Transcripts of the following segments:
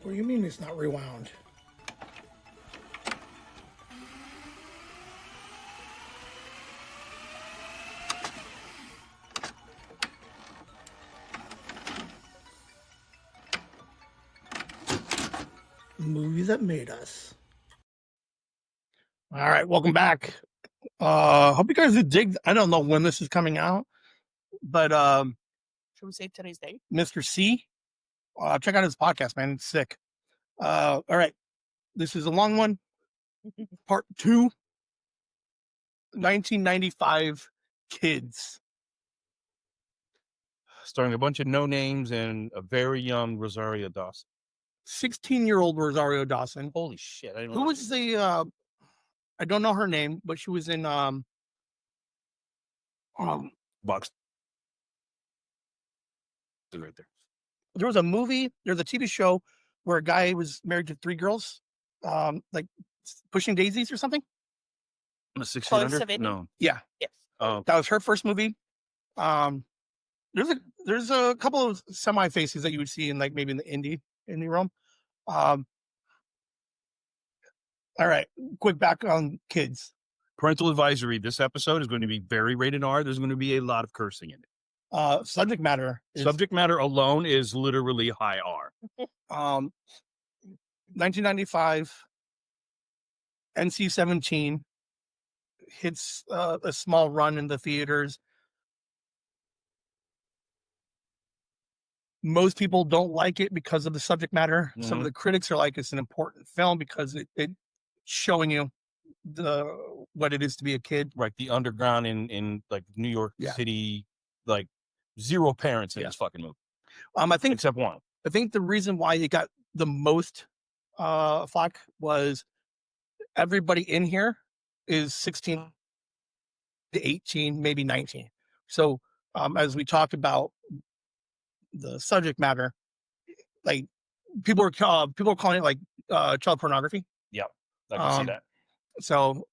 What do you mean it's not rewound? Movie that made us. All right, welcome back. Hope you guys did dig. I don't know when this is coming out, but should we say today's date? Mr. C, check out his podcast, man. It's sick. All right, this is a long one. Part 2, 1995 Kids. Starring a bunch of no names and a very young Rosario Dawson. 16-year-old Rosario Dawson. Holy shit! Who was the? I don't know her name, but she was in Box. Right there. There was a movie. There's a TV show where a guy was married to 3 girls, like Pushing Daisies or something. The 1600? No. Yeah. Yes. That was her first movie. There's a couple of semi faces that you would see in like maybe in the indie realm. All right, quick back on Kids. Parental advisory. This episode is going to be very rated R. There's going to be a lot of cursing in it. Subject matter alone is literally high R. 1995, NC-17 hits a small run in the theaters. Most people don't like it because of the subject matter. Mm-hmm. Some of the critics are like, it's an important film because it showing you what it is to be a kid. Right. The underground in like New York City, like 0 parents in this fucking movie. I think except one. I think the reason why it got the most flack was everybody in here is 16 to 18, maybe 19. So as we talked about the subject matter, like people are calling it like child pornography. Yeah, I can see that. So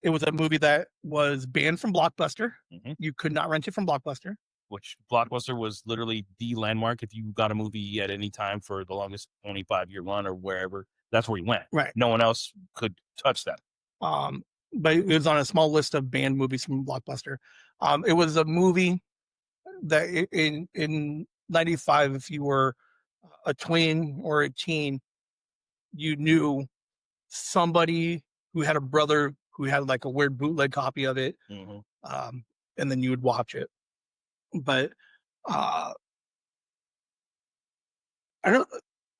it was a movie that was banned from Blockbuster. Mm-hmm. You could not rent it from Blockbuster. Which Blockbuster was literally the landmark. If you got a movie at any time for the longest 25-year run or wherever, that's where you went. Right. No one else could touch that. But it was on a small list of banned movies from Blockbuster. It was a movie that in 95, if you were a tween or a teen, you knew somebody who had a brother who had like a weird bootleg copy of it. Mm-hmm. And then you would watch it. But I don't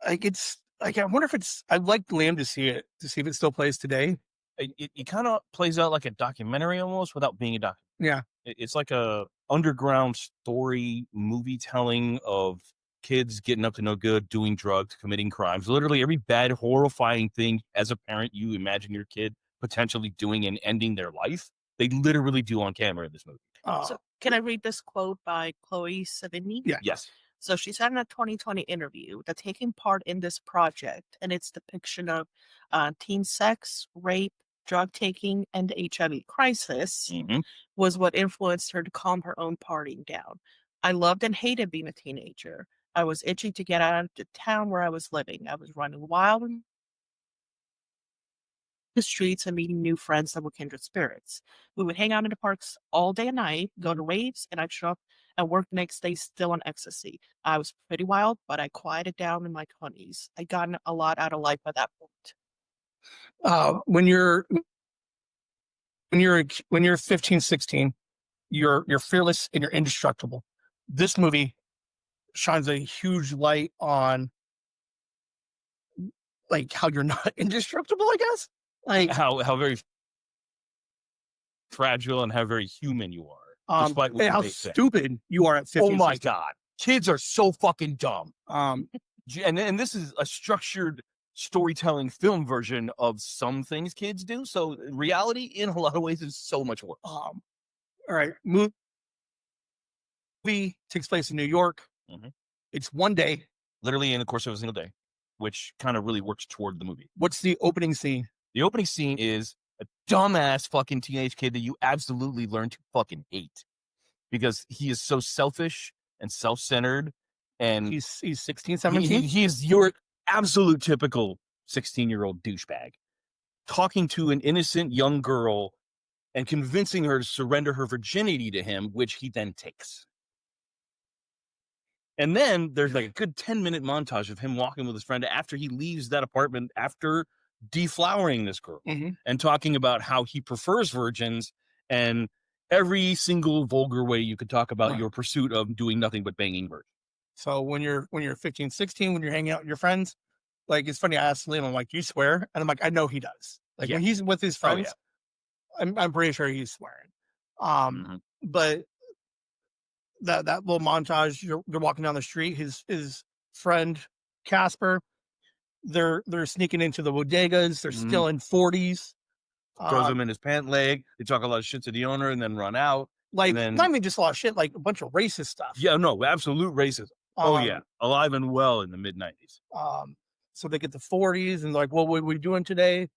like it's like I wonder if it's I'd like Liam to see it to see if it still plays today. It kind of plays out like a documentary almost without being a documentary. Yeah. It's like a underground story movie telling of kids getting up to no good, doing drugs, committing crimes. Literally every bad, horrifying thing as a parent you imagine your kid potentially doing and ending their life, they literally do on camera in this movie. So can I read this quote by Chloe Savini? Yeah. Yes. So she said in a 2020 interview that taking part in this project and its depiction of teen sex, rape, drug taking, and the HIV crisis was what influenced her to calm her own partying down. I loved and hated being a teenager. I was itching to get out of the town where I was living. I was running wild in the streets and meeting new friends that were kindred spirits. We would hang out in the parks all day and night, go to raves, and I'd show up and work the next day still on ecstasy. I was pretty wild, but I quieted down in my 20s. I'd gotten a lot out of life at that point. When you're 15, 16, you're fearless and you're indestructible. This movie shines a huge light on like how you're not indestructible, I guess. Like how very fragile and how very human you are. Despite what how stupid you are at 15. Oh my God. Kids are so fucking dumb. And this is a structured storytelling film version of some things kids do. So reality in a lot of ways is so much worse. All right. Movie takes place in New York. Mm-hmm. It's one day. Literally in the course of a single day, which kind of really works toward the movie. What's the opening scene? The opening scene is a dumbass fucking teenage kid that you absolutely learn to fucking hate because he is so selfish and self-centered. And he's 16, 17. He is your absolute typical 16-year-old douchebag, talking to an innocent young girl and convincing her to surrender her virginity to him, which he then takes. And then there's like a good 10-minute montage of him walking with his friend after he leaves that apartment after deflowering this girl and talking about how he prefers virgins and every single vulgar way you could talk about your pursuit of doing nothing but banging virgins. So when you're 15, 16, when you're hanging out with your friends, like, it's funny, I asked Liam, I'm like, do you swear? And I'm like, I know he does. Like, when he's with his friends, I'm pretty sure he's swearing. But that little montage, they're walking down the street, his friend Casper, they're sneaking into the bodegas, they're still in 40s. Throws him in his pant leg. They talk a lot of shit to the owner and then run out. Like, then, not even just a lot of shit, like a bunch of racist stuff. Yeah, no, absolute racism. Alive and well in the mid-90s. So they get the 40s and like, what were we doing today?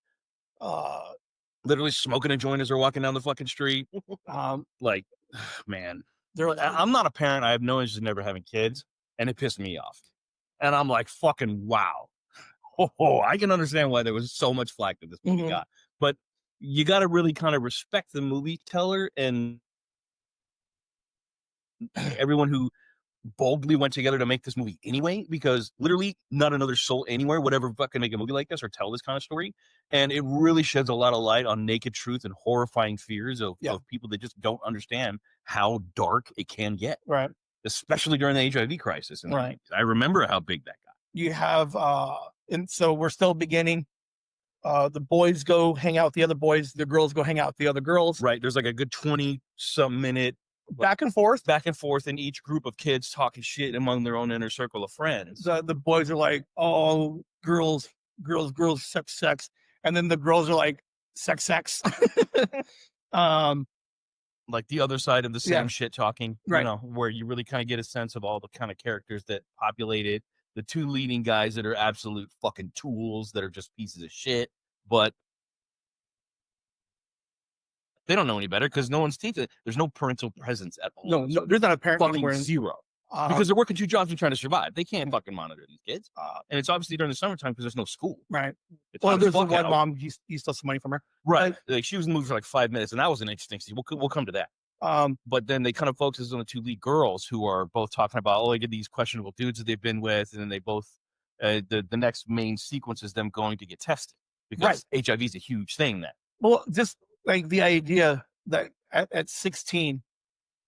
Literally smoking a joint as they're walking down the fucking street. Like, man, I'm not a parent. I have no interest in ever having kids, and it pissed me off. And I'm like, fucking wow. I can understand why there was so much flack that this movie got, but you got to really kind of respect the movie teller and everyone who boldly went together to make this movie anyway, because literally not another soul anywhere would ever fucking make a movie like this or tell this kind of story. And it really sheds a lot of light on naked truth and horrifying fears of people that just don't understand how dark it can get. Right. Especially during the HIV crisis. Right. I remember how big that got. You have, and so we're still beginning. The boys go hang out with the other boys. The girls go hang out with the other girls. Right. There's like a good 20-some minute back and forth, in each group of kids talking shit among their own inner circle of friends. The boys are like, oh, girls, sex. And then the girls are like, sex. Like the other side of the same shit talking, right. You know, where you really kind of get a sense of all the kind of characters that populate it. The two leading guys that are absolute fucking tools that are just pieces of shit, but they don't know any better because no one's teaching. There's no parental presence at all. No, there's not a parent fucking zero. Because they're working 2 jobs and trying to survive. They can't fucking monitor these kids. And it's obviously during the summertime because there's no school. Right. It's well, there's one mom, he stole some money from her. Right. Like she was in the movie for like 5 minutes, and that was an interesting scene. We'll come to that. But then they kind of focus on the 2 lead girls who are both talking about, oh, I get these questionable dudes that they've been with, and then they both, the next main sequence is them going to get tested because HIV is a huge thing then. Well, just like the idea that at 16,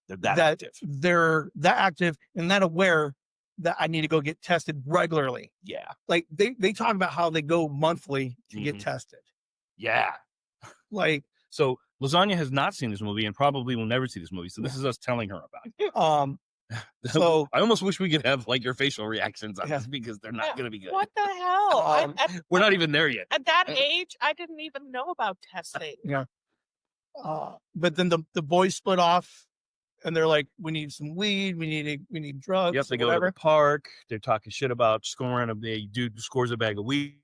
they're that active and that aware that I need to go get tested regularly. Yeah. Like they talk about how they go monthly to get tested. Yeah. Like, so Lasagna has not seen this movie and probably will never see this movie. So this is us telling her about it. So I almost wish we could have like your facial reactions on this because they're not going to be good. What the hell? We're not even there yet. At that age, I didn't even know about testing. Yeah. But then the boys split off and they're like, we need some weed. We need drugs. Yep. They go to the park. They're talking shit about scoring a dude who scores a bag of weed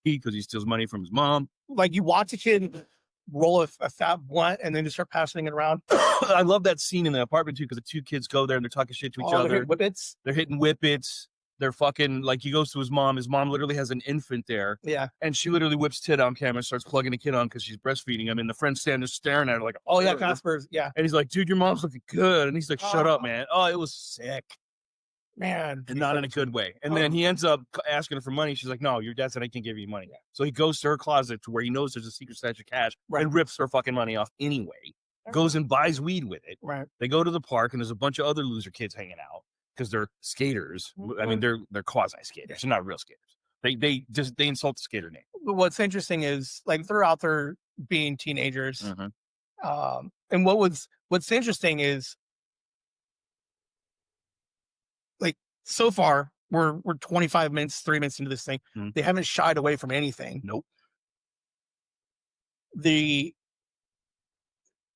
because he steals money from his mom. Like you watch a kid roll a fat blunt and then just start passing it around. I love that scene in the apartment too because the 2 kids go there and they're talking shit to each other. They're hitting whippets. They're fucking like he goes to his mom. His mom literally has an infant there. Yeah. And she literally whips tit on camera and starts plugging the kid on because she's breastfeeding him. And the friend's standing there staring at her like, oh yeah, Casper's. Yeah. And he's like, dude, your mom's looking good. And he's like, shut up, man. Oh, it was sick. Man. And not in a good way. And then he ends up asking her for money. She's like, no, your dad said I can't give you money. Yeah. So he goes to her closet to where he knows there's a secret stash of cash and rips her fucking money off anyway. Goes and buys weed with it. Right. They go to the park and there's a bunch of other loser kids hanging out because they're skaters. I mean, they're quasi skaters. They're not real skaters. They insult the skater name. But what's interesting is like they're out there being teenagers. And what's interesting is like so far we're 25 minutes, 3 minutes into this thing. They haven't shied away from anything. Nope.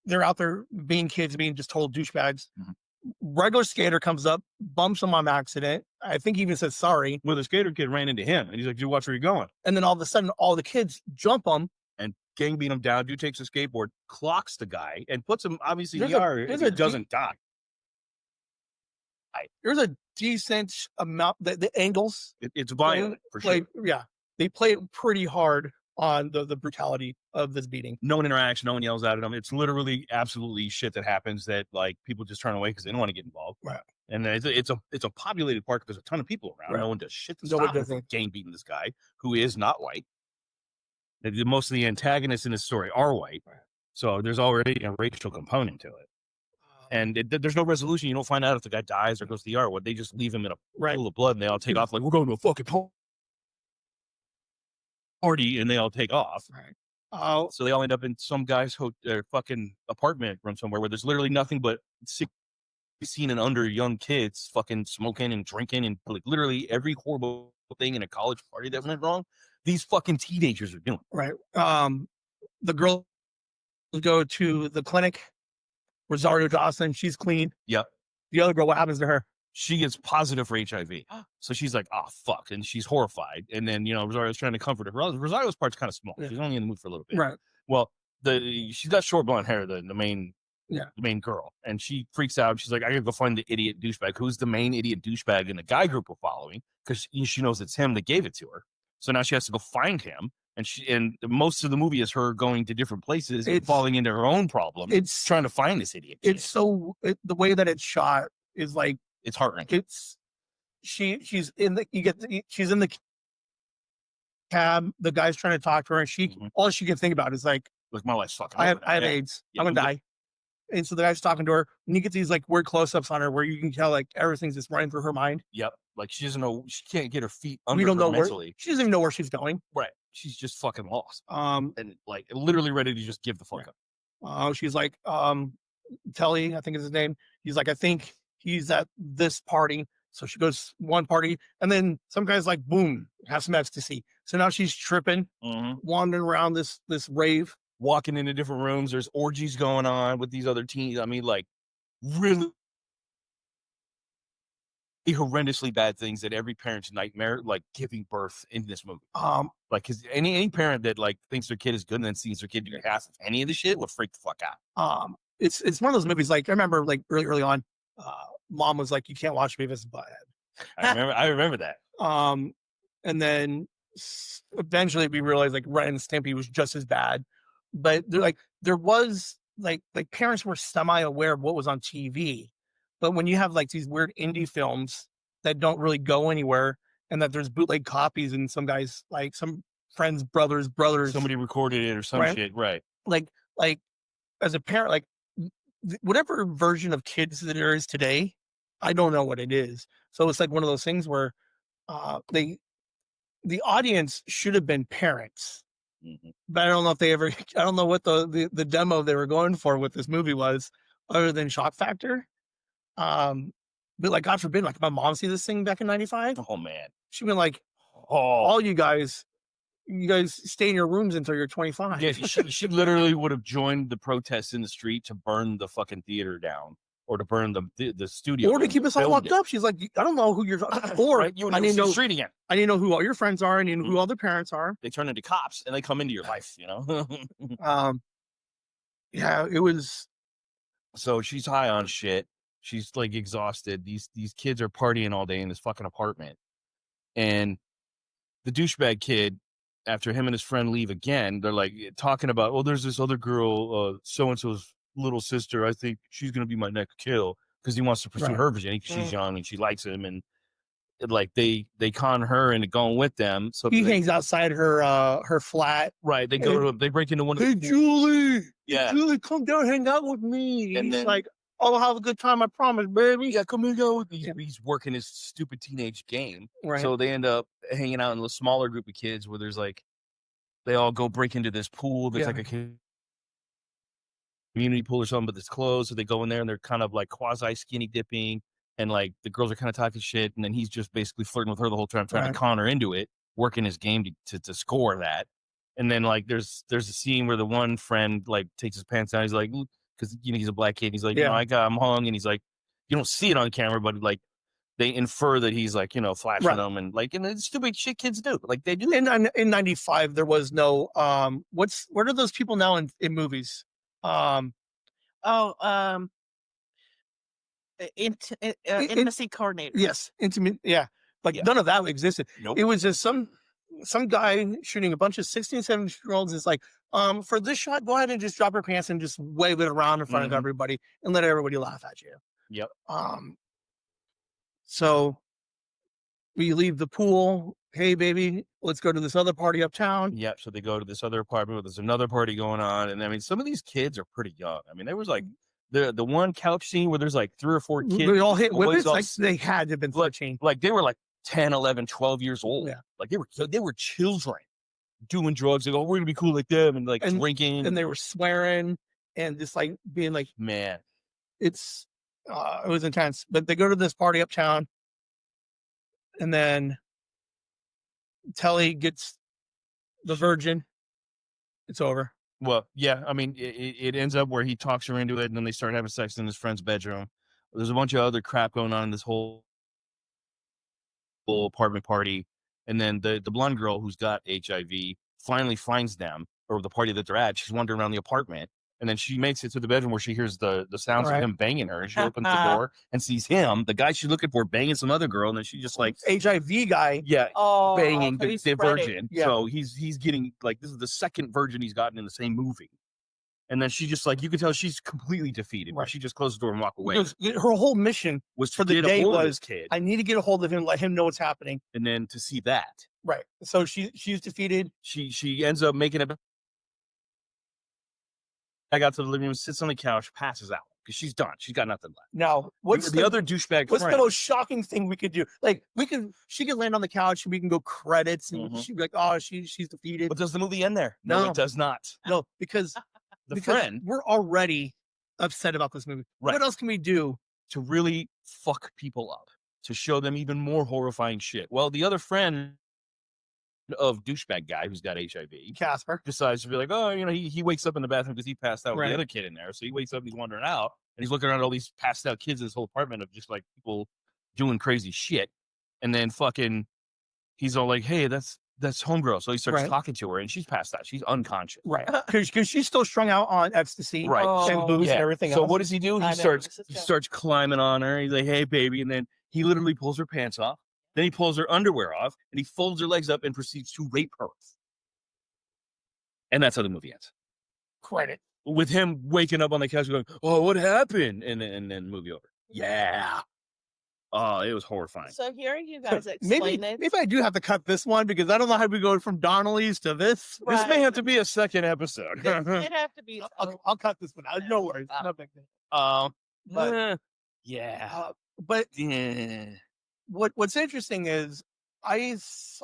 They're out there being kids, being just total douchebags. Regular skater comes up, bumps him on accident. I think he even says sorry. Well, the skater kid ran into him and he's like, dude, watch where you're going. And then all of a sudden, all the kids jump him. And gang beat him down. Dude takes a skateboard, clocks the guy, and puts him obviously in the ER if he doesn't die. there's a decent amount the angles. It's violent for sure. Like, yeah, they play it pretty hard on the brutality of this beating. No one interacts, no one yells at them. It's literally absolutely shit that happens that like people just turn away because they don't want to get involved. Right. And then it's a populated park. There's a ton of people around. Right. No one does shit to No one stop him does from it. gang beating this guy who is not white. Most of the antagonists in this story are white, Right. so there's already a racial component to it. And there's no resolution. You don't find out if the guy dies or goes to the ER. What they just leave him in a pool of blood and they all take off like we're going to a fucking party, and they all take off. Right. So they all end up in some guy's fucking apartment from somewhere where there's literally nothing but 16 and under young kids fucking smoking and drinking and like literally every horrible thing in a college party that went wrong. These fucking teenagers are doing. Right. The girls go to the clinic. Rosario Dawson, she's clean. Yep. The other girl, what happens to her? She gets positive for HIV. So she's like, oh, fuck. And she's horrified. And then, Rosario's trying to comfort her. Rosario's part's kind of small. Yeah. She's only in the mood for a little bit. Right. Well, she's got short blonde hair, the main girl. And she freaks out. She's like, I gotta go find the idiot douchebag. Who's the main idiot douchebag in the guy group we're following? Because she knows it's him that gave it to her. So now she has to go find him. And most of the movie is her going to different places and falling into her own problems. It's trying to find this idiot. It's the way that it's shot is like, it's heart-wrenching. She's in the cab. The guy's trying to talk to her, and all she can think about is like my life's fucking. I have AIDS. Yeah, I'm gonna die. And so the guy's talking to her, and you get these like weird close-ups on her where you can tell like everything's just running through her mind. Yep. Like she doesn't know. She can't get her feet under. We don't know mentally. She doesn't even know where she's going. Right. She's just fucking lost. And like literally ready to just give the fuck up. She's like, Telly, I think is his name. He's like, I think he's at this party. So she goes one party, and then some guy's like, boom, have some ecstasy. So now she's tripping, wandering around this rave, walking into different rooms. There's orgies going on with these other teens. I mean, like really horrendously bad things that every parent's nightmare, like giving birth in this movie. Like, because any parent that like thinks their kid is good and then sees their kid do half of any of the shit would freak the fuck out. It's one of those movies. Like I remember, like early on, mom was like, "You can't watch Beavis and Butthead." I remember that. And then eventually we realized like Ren and Stimpy was just as bad, but there was like parents were semi-aware of what was on TV. But when you have like these weird indie films that don't really go anywhere, and that there's bootleg copies, and some guys, like some friends, brothers, somebody recorded it or some shit, right? Like as a parent, like whatever version of kids that there is today, I don't know what it is. So it's like one of those things where the audience should have been parents, but I don't know if they ever. I don't know what the demo they were going for with this movie was, other than shock factor. But like, God forbid, like my mom see this thing back in '95. Oh man, she'd been like, all you guys stay in your rooms until you're 25. Yeah, she literally would have joined the protests in the street to burn the fucking theater down, or to burn the studio, or to keep us all locked up. She's like, I don't know who you're, or right? You I need to know the street again. I need to know who all your friends are, and who all their parents are. They turn into cops and they come into your life, Yeah, it was. So she's high on shit. She's like exhausted. These kids are partying all day in this fucking apartment. And the douchebag kid, after him and his friend leave again, they're like talking about, there's this other girl, so-and-so's little sister. I think she's going to be my next kill, because he wants to pursue her virginity because she's young and she likes him. And like they con her into going with them. So he hangs outside her flat. Right. They break into one of the Julie. Yeah. Julie, come down, hang out with me. And he's like, I'll have a good time, I promise, baby. Yeah, come hang out with me. He's working his stupid teenage game. Right. So they end up hanging out in a smaller group of kids where there's like, they all go break into this pool. There's like a community pool or something, but it's closed. So they go in there and they're kind of like quasi skinny dipping. And like the girls are kind of talking shit. And then he's just basically flirting with her the whole time, trying to con her into it, working his game to score that. And then like there's a scene where the one friend like takes his pants down. He's like, because he's a black kid. He's like, I'm hung, and he's like, you don't see it on camera, but like they infer that he's like, flashing them, and like, and it's stupid shit kids do. Like they do. In '95, there was no what are those people now in movies? intimacy coordinator. Yes, intimate. Yeah, like none of that existed. Nope. It was just some guy shooting a bunch of 16, 17-year-olds. Is like, for this shot, go ahead and just drop your pants and just wave it around in front of everybody and let everybody laugh at you. Yep. So we leave the pool. Hey, baby, let's go to this other party uptown. Yep. So they go to this other apartment where there's another party going on. And I mean, some of these kids are pretty young. I mean, there was like the one couch scene where there's like 3 or 4 kids. We all hit whippets. all Like they had to have been 13. like they were like 10, 11, 12 years old. Yeah. Like they were children doing drugs. They go, we're gonna be cool like them, and like drinking. And they were swearing and just like being like, man, it was intense. But they go to this party uptown, and then Telly gets the virgin. It's over. Well, yeah, I mean, it ends up where he talks her into it, and then they start having sex in his friend's bedroom. There's a bunch of other crap going on in this whole apartment party, and then the blonde girl who's got HIV finally finds them, or the party that they're at. She's wandering around the apartment, and then she makes it to the bedroom where she hears the sounds of him banging her, and she opens the door and sees him, the guy she's looking for, banging some other girl, and then she just like HIV guy. Yeah. Banging the virgin. Yeah. So he's getting like, this is the second virgin he's gotten in the same movie. And then she just like, you can tell she's completely defeated. Right. She just closed the door and walked away. Because her whole mission was for to the get day a hold of was, this kid. I need to get a hold of him, let him know what's happening. And then to see that. Right. So she's defeated. She ends up making it. I got to the living room, sits on the couch, passes out because she's done. She's got nothing left. Now, what's the other douchebag? What's the most shocking thing we could do? Like, she could land on the couch and we can go credits, and she'd be like, "Oh, she's defeated." But does the movie end there? No, it does not. No, because friend, we're already upset about this movie. Right. What else can we do to really fuck people up, to show them even more horrifying shit? Well, the other friend of douchebag guy who's got HIV, Casper, decides to be like, oh, you know, he wakes up in the bathroom because he passed out with the other kid in there. So he wakes up and he's wandering out, and he's looking around at all these passed out kids in this whole apartment of just like people doing crazy shit. And then fucking, he's all like, hey, that's homegirl. So he starts talking to her, and she's passed out. She's unconscious. Right. Because she's still strung out on ecstasy. Right. And booze and everything else. So what does he do? He starts climbing on her. He's like, hey, baby. And then he literally pulls her pants off. Then he pulls her underwear off, and he folds her legs up and proceeds to rape her. And that's how the movie ends. Credit. With him waking up on the couch going, oh, what happened? And then movie over. Yeah. Oh, it was horrifying. So hearing you guys explain it. Maybe I do have to cut this one, because I don't know how we go from Donnelly's to this. Right. This may have to be a second episode. It have to be. I'll cut this one out. No worries. No big deal. But what's interesting is I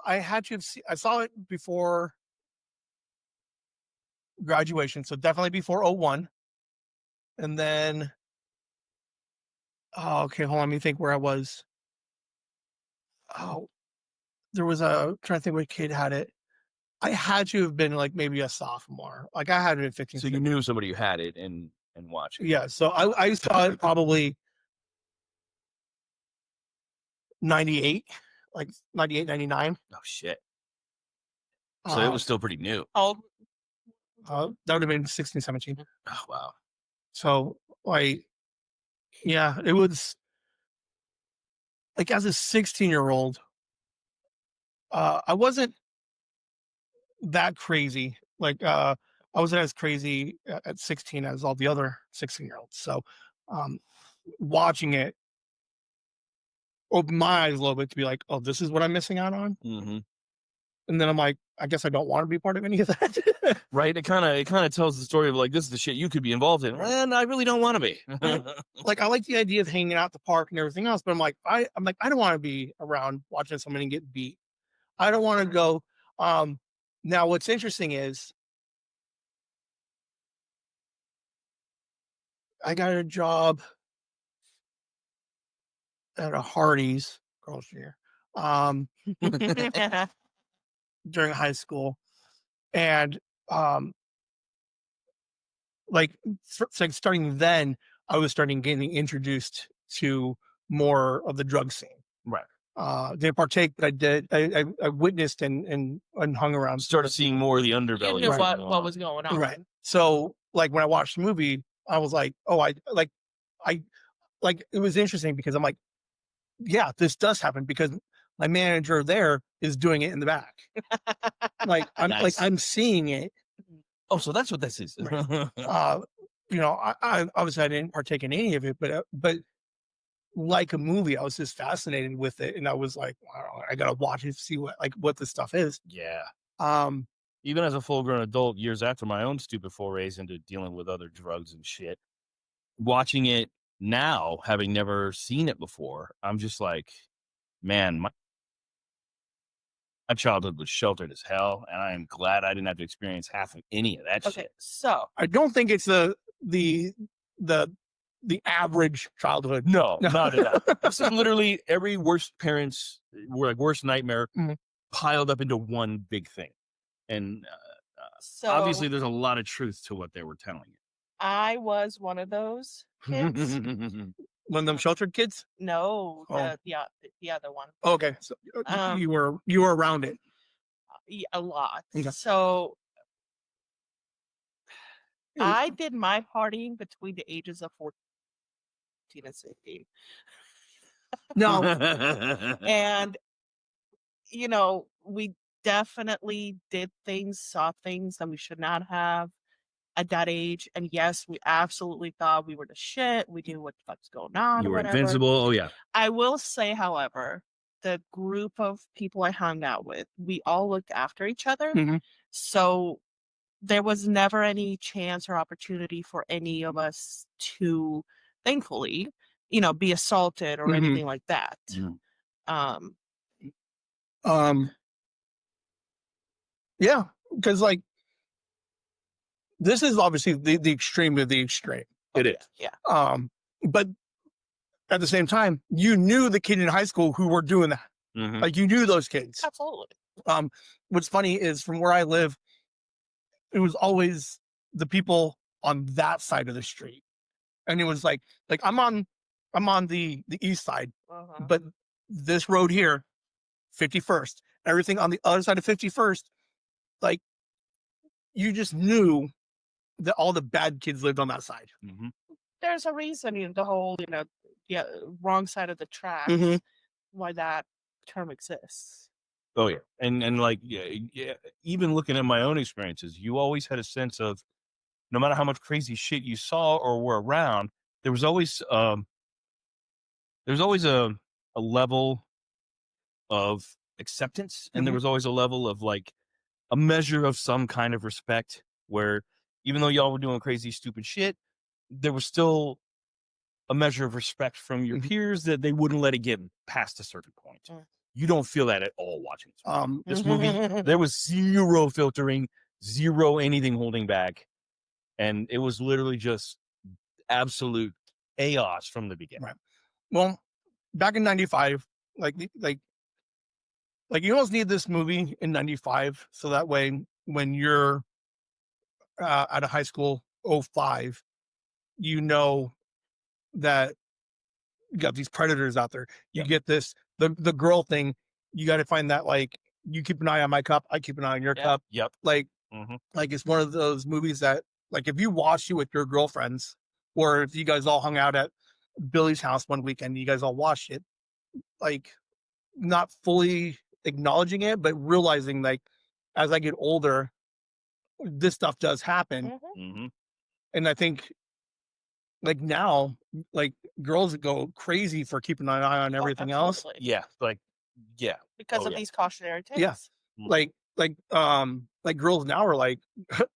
had to see, I saw it before graduation, so definitely before 01. And then okay, hold on, let me think where I was. There was trying to think what kid had it. I had to have been like maybe a sophomore. Like I had to have been 15. So you knew somebody who had it and watched it. Yeah, so I saw it probably 98, like 98, 99. Oh shit. So it was still pretty new. Oh, that would have been 16, 17. Oh wow. So like, yeah, it was like, as a 16-year-old, I wasn't that crazy. Like I wasn't as crazy at 16 as all the other 16-year-olds. So watching it opened my eyes a little bit to be like, oh, this is what I'm missing out on. Mm-hmm. And then I'm like, I guess I don't want to be part of any of that. Right. It kind of tells the story of like, this is the shit you could be involved in. And I really don't want to be. Like, I like the idea of hanging out at the park and everything else, but I don't want to be around watching somebody get beat. I don't want to go. Now what's interesting is I got a job at a Hardee's grocery during high school, and like starting then, I was getting introduced to more of the drug scene. Right. Didn't partake, but I did. I witnessed and hung around. Started seeing more of the underbelly. You knew what was going on. Right. So like when I watched the movie, I was like, oh, like, it was interesting because I'm like, yeah, this does happen because my manager there is doing it in the back. Like, Nice. I'm seeing it. Oh, so that's what this is. Right. You know, I obviously I didn't partake in any of it, but like a movie, I was just fascinated with it, and I was like, wow, I gotta watch it to see what this stuff is. Yeah. Um, Even as a full-grown adult, years after my own stupid forays into dealing with other drugs and shit, watching it now, having never seen it before, I'm just like, man, my childhood was sheltered as hell, and I am glad I didn't have to experience half of any of that Okay, shit. so I don't think it's the average childhood. No, not at all. This is literally every worst parent's worst nightmare Mhm. piled up into one big thing. And so obviously, there's a lot of truth to what they were telling I was one of those kids. you. One of them sheltered kids. No, Oh. the other one. Okay, so you were around it. A lot. Okay. So It- I did my partying between the ages of 14 and 16. No, And, you know, we definitely did things, saw things that we should not have at that age. And yes, we absolutely thought we were the shit. We knew what the fuck's going on You or were whatever. invincible. Oh, yeah. I will say, however, the group of people I hung out with, we all looked after each other. Mhm. So there was never any chance or opportunity for any of us to, thankfully, you know, be assaulted or Mhm. anything like that. Mm. Yeah, because like this is obviously the extreme of the extreme. It is. Yeah. But at the same time, you knew the kid in high school who were doing that. Mhm. Like you knew those kids. Absolutely. What's funny is from where I live, it was always the people on that side of the street, and it was like I'm on the east side, Uh-huh. but this road here, 51st, everything on the other side of 51st, like you just knew that all the bad kids lived on that side. Mhm. There's a reason, you know, the whole, you know, wrong side of the tracks, Mhm. why that term exists. Oh, yeah. And like, yeah, even looking at my own experiences, you always had a sense of no matter how much crazy shit you saw or were around, there was always a level of acceptance, and there Mhm. was always a level of like a measure of some kind of respect where even though y'all were doing crazy stupid shit, there was still a measure of respect from your Mhm. peers that they wouldn't let it get past a certain point. Mm. You don't feel that at all watching this movie. This movie, Mhm. there was zero filtering, zero anything holding back, and it was literally just absolute chaos from the beginning. Right. Well, back in '95, like you almost need this movie in '95, so that way when you're out of high school, '05, you know that you got these predators out there. You Yep. get this the girl thing. You got to find that like you keep an eye on my cup, I keep an eye on your Yeah. cup. Yep. Like Mhm. like it's one of those movies that like if you watched it with your girlfriends, or if you guys all hung out at Billy's house one weekend, you guys all watched it, like not fully acknowledging it, but realizing like as I get older, this stuff does happen. Mhm. Mhm. And I think like now, like girls go crazy for keeping an eye on Oh, everything else. absolutely. Yeah. Like, yeah. Because Oh, of yeah. these cautionary tales. Yeah. Mm. Like girls now are like,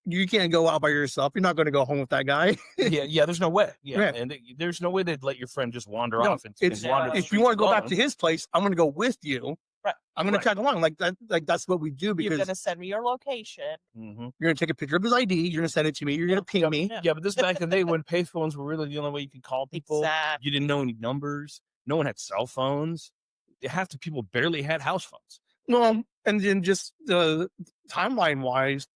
you can't go out by yourself. You're not going to go home with that guy. Yeah. There's no way. Yeah. Right. And there's no way they'd let your friend just wander No, off and it's wander the if you streets want to go back alone. to his place, I'm going to go with you. Right. I'm going to Right. tag along like that. Like that's what we do You're because gonna send me your location. Mhm. you're going to take a picture of his ID. You're going to send it to me. You're going to ping me. Yeah. Yeah, but this back in the day when payphones were really the only way you could call people. Exactly. You didn't know any numbers. No one had cell phones. Half the people barely had house phones. Well, and then just the timeline wise,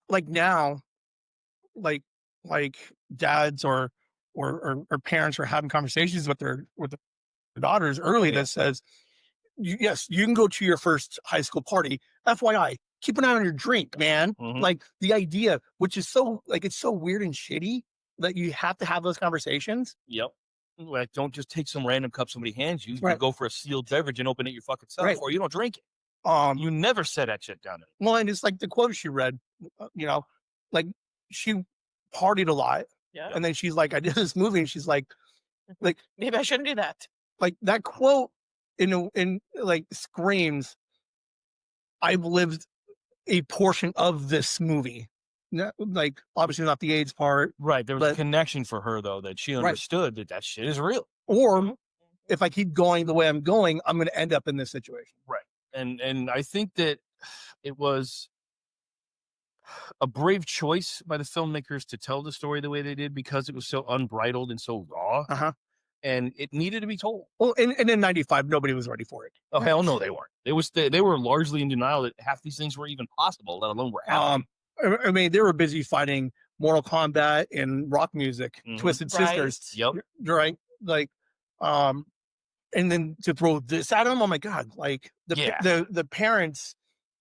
like now, like dads or parents are having conversations with their daughters early Oh, yeah. that says, yes, you can go to your first high school party. FYI, keep an eye on your drink, man. Mhm. Like the idea, which is so like it's so weird and shitty that you have to have those conversations. Yep. Like, don't just take some random cup somebody hands you. You Right. go for a sealed beverage and open it your fucking self, Right. or you don't drink it. You never set that shit down. Well, and it's like the quote she read, you know, like she partied a lot, Yeah. and then she's like, I did this movie, and she's like Maybe I shouldn't do that. like that quote in like screams, I've lived a portion of this movie. Like obviously not the AIDS part, Right. There was a but connection for her though, that she Right. understood that that shit is real. or if I keep going the way I'm going, I'm going to end up in this situation. Right. And I think that it was a brave choice by the filmmakers to tell the story the way they did, because it was so unbridled and so raw, Uh-huh. and it needed to be told. Well, and in '95, nobody was ready for it. Oh hell no, they weren't. They were largely in denial that half these things were even possible, let alone were happening. I mean, they were busy fighting Mortal Kombat and rock music, Mhm. Twisted Right. Sisters. Yep. Right. Like, and then to throw this at them, oh my God, like Yeah. the parents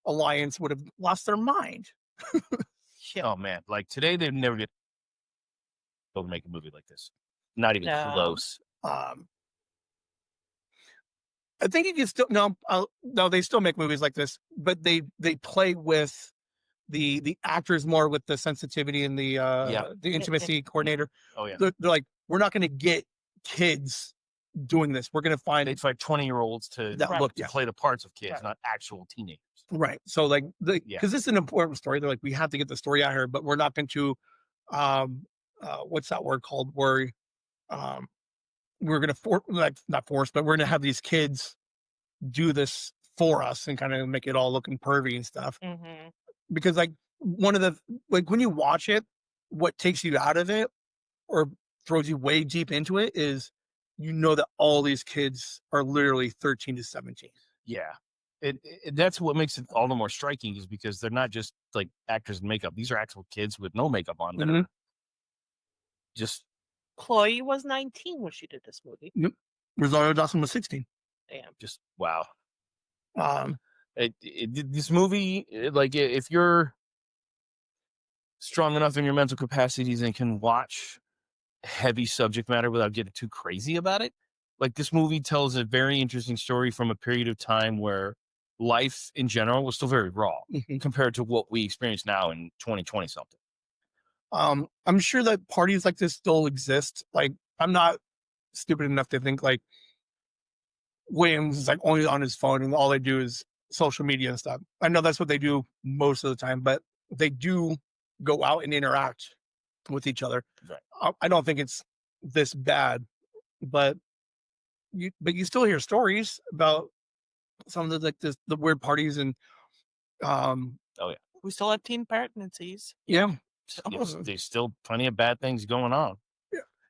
alliance would have lost their mind. Oh man, like today they'd never get able to make a movie like this. Not even No. close. I think you can still no, they still make movies like this, but they play with the actors more with the sensitivity and the intimacy coordinator. Oh yeah. They're like, we're not going to get kids doing this. We're going to find They'd fight 20-year-olds to that look, to play the parts of kids, Right. not actual teenagers. right. So like because Yeah. this is an important story. They're like, we have to get the story out here, but we're not going to what's that word called? Where we're going to not force, but we're going to have these kids do this for us and kind of make it all looking pervy and stuff. Mhm. Because like one of the like when you watch it, what takes you out of it or throws you way deep into it is that all these kids are literally 13 to 17. Yeah. That's what makes it all the more striking, is because they're not just like actors in makeup. These are actual kids with no makeup on that Mhm. are just Chloe was 19 when she did this movie. Rosario Dawson was 16. Damn. just wow. Um, This movie, like if you're strong enough in your mental capacities and can watch heavy subject matter without getting too crazy about it, like this movie tells a very interesting story from a period of time where life in general was still very raw mhm. compared to what we experience now in 2020 something. I'm sure that parties like this still exist. Like, I'm not stupid enough to think like Williams is like only on his phone and all they do is social media and stuff. I know that's what they do most of the time, but they do go out and interact with each other. Right. I don't think it's this bad, but you still hear stories about some of the like the weird parties and We still have teen pregnancies. yeah. There's still plenty of bad things going on.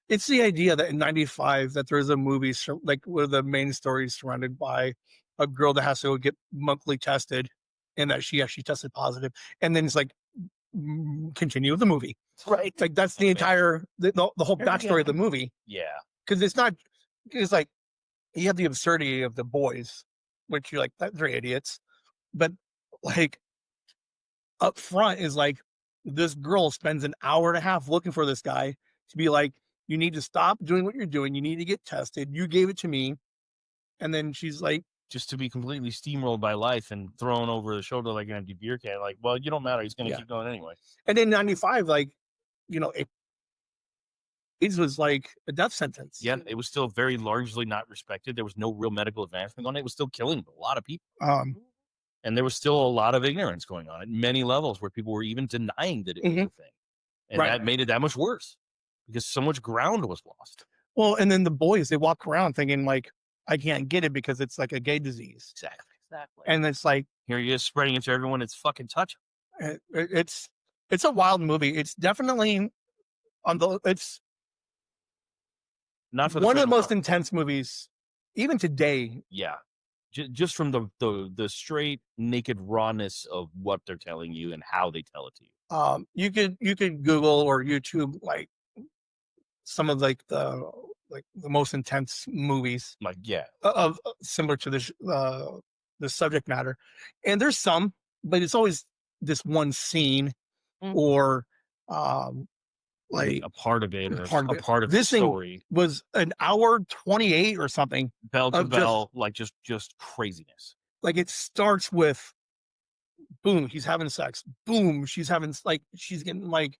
It's the idea that in '95 that there's a movie like where the main story is surrounded by a girl that has to get monthly tested and that she actually tested positive, and then it's like continue with the movie. Right. Like that's the Okay. entire the whole backstory of the movie, Yeah. because it's like you have the absurdity of the boys, which you're like they're idiots, but like up front is like this girl spends an hour and a half looking for this guy to be like, you need to stop doing what you're doing. You need to get tested. You gave it to me. And then she's like, Just to be completely steamrolled by life and thrown over the shoulder like an empty beer can. Like, well, you don't matter. He's going to Yeah. keep going anyway. and in '95, like, AIDS was like a death sentence. Yeah, it was still very largely not respected. There was no real medical advancement on it. It was still killing a lot of people. And there was still a lot of ignorance going on at many levels where people were even denying that it was a thing. And Right. that made it that much worse because so much ground was lost. Well, and then the boys, they walk around thinking like, I can't get it because it's like a gay disease. Exactly. And it's like, Here he is spreading it to everyone. It's fucking touching. it's a wild movie. It's definitely it's Not for the one of the faint of most heart. intense movies, even today. Yeah. Just from the straight naked rawness of what they're telling you and how they tell it to you. You could Google or YouTube like some of like the most intense movies Like, yeah. of similar to the subject matter, and there's some but it's always this one scene Mhm. or like a part of it, or part of a it. part of This the thing story. was an hour 28 or something. Bell to of just- bell, like just craziness. Like it starts with boom, he's having sex. Boom, she's having like she's getting like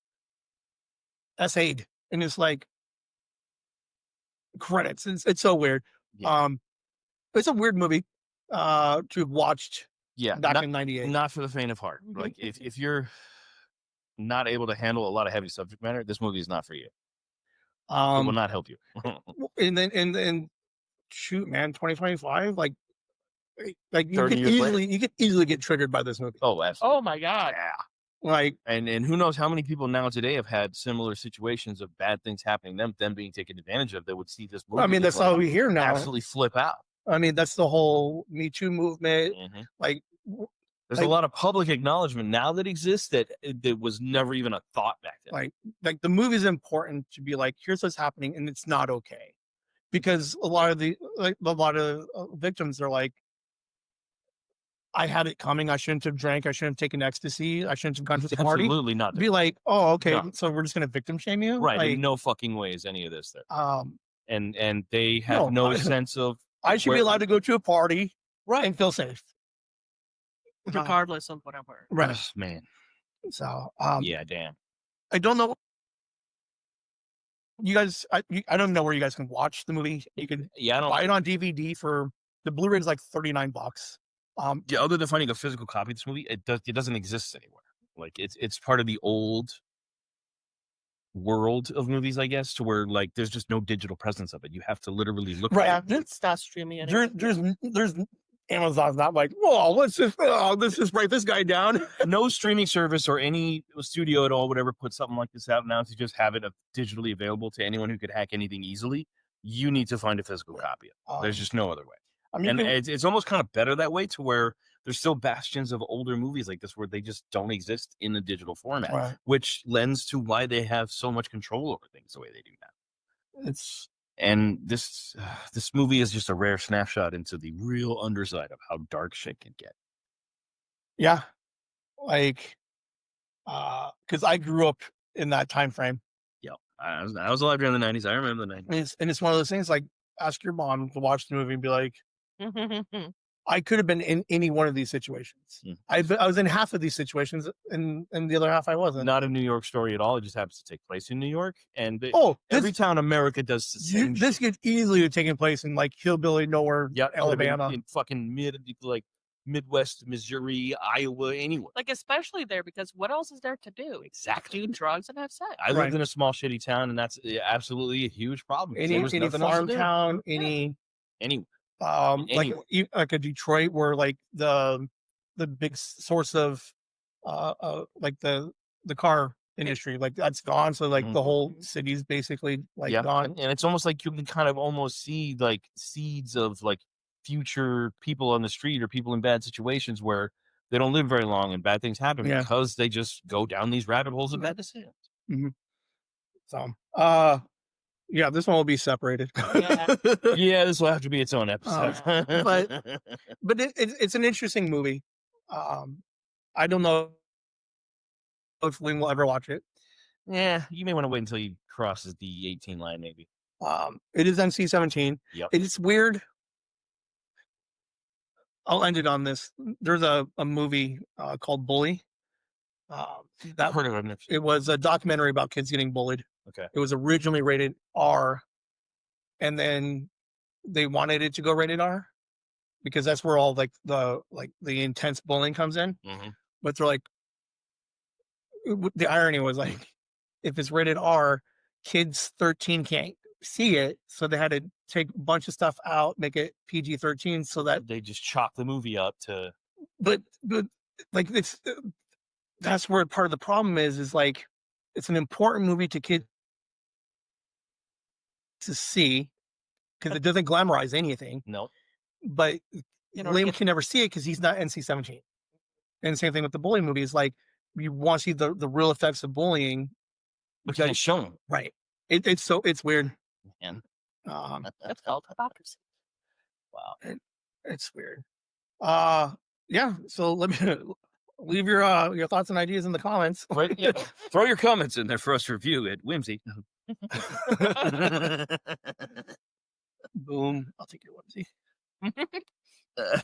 essayed, and it's like credits. It's so weird. Yeah. It's a weird movie to have watched Yeah, back in '98. not for the faint of heart. Like if you're not able to handle a lot of heavy subject matter, this movie is not for you. It will not help you. and then shoot, man, 2025, like you 30 could years later? easily get triggered by this movie. Oh, absolutely. Oh my God. Yeah. Like, And who knows how many people now today have had similar situations of bad things happening to them being taken advantage of, that would see this movie. I mean, that's all we hear now. Absolutely flip out. I mean, that's the whole Me Too movement. Like, there's a lot of public acknowledgement now that exists that was never even a thought back then. Like the movie is important to be like, here's what's happening, and it's not okay, because a lot of victims are like, I had it coming. I shouldn't have drank. I shouldn't have taken ecstasy. I shouldn't have gone to the party. Absolutely not. Be like, oh, okay, No. so we're just gonna victim shame you, Right? Like, in no fucking way is any of this there. And they No, have no sense of. I should be allowed to go to a party, Right, and feel safe, Regardless of whatever. right? Ugh, man. So, Yeah, damn. I don't know. You guys, I don't know where you guys can watch the movie. You can Yeah, I don't. buy it on DVD for the Blu-ray is like $39. Yeah, other than finding a physical copy of this movie, it doesn't exist anywhere. Like it's part of the old world of movies, I guess, to where like there's just no digital presence of it. You have to literally look. Right. at it. It's not streaming anymore. There's Amazon's not like, whoa, let's just write this guy down. No streaming service or any studio at all would ever put something like this out now to just have it digitally available to anyone who could hack anything easily. You need to find a physical copy of it. There's just no other way. I mean, And it's almost kind of better that way, to where there's still bastions of older movies like this where they just don't exist in the digital format, right. which lends to why they have so much control over things the way they do now. And this movie is just a rare snapshot into the real underside of how dark shit can get. Yeah, like, because I grew up in that time frame. Yeah, I was alive during the 90s. I remember the 90s. And it's one of those things, like, ask your mom to watch the movie and be like, I could have been in any one of these situations. I was in half of these situations, and the other half I wasn't. Not a New York story at all. It just happens to take place in New York. And every town America does the same this shit. could easily have taken place in like hillbilly nowhere, Yeah, Alabama, in fucking Midwest Missouri, Iowa, anywhere. Like, especially there, because what else is there to do? Exactly. Do drugs and have sex. I lived in a small shitty town, and that's absolutely a huge problem. any farm town, any like a Detroit, where like the big source of like the car industry, like that's gone. So like the whole city's basically like gone. And it's almost like you can kind of almost see like seeds of like future people on the street or people in bad situations where they don't live very long and bad things happen because they just go down these rabbit holes of bad decisions. So yeah, this one will be separated. Yeah, this will have to be its own episode. But it's an interesting movie. I don't know if we will ever watch it. Yeah, you may want to wait until he crosses the 18 line, maybe. It is NC-17. Yep. It's weird. I'll end it on this. There's a movie called Bully. I've heard of it. It was a documentary about kids getting bullied. Okay. It was originally rated R, and then they wanted it to go rated R because that's where all like the intense bullying comes in. But they're like, the irony was like, if it's rated R, kids 13 can't see it, so they had to take a bunch of stuff out, make it PG-13, so that they just chop the movie up to. But like that's where part of the problem is like it's an important movie to kids to see because it doesn't glamorize anything. No, but Liam can never see it because he's not NC-17. And the same thing with the bullying movie is like you want to see the real effects of bullying, which is shown. Right. It's weird. Man. That's called hypocrisy. Wow. It's weird. Yeah. So let me Leave your thoughts and ideas in the comments. Right? Yeah. Throw your comments in there for us to review at Whimsy. Boom. I'll take your whimsy.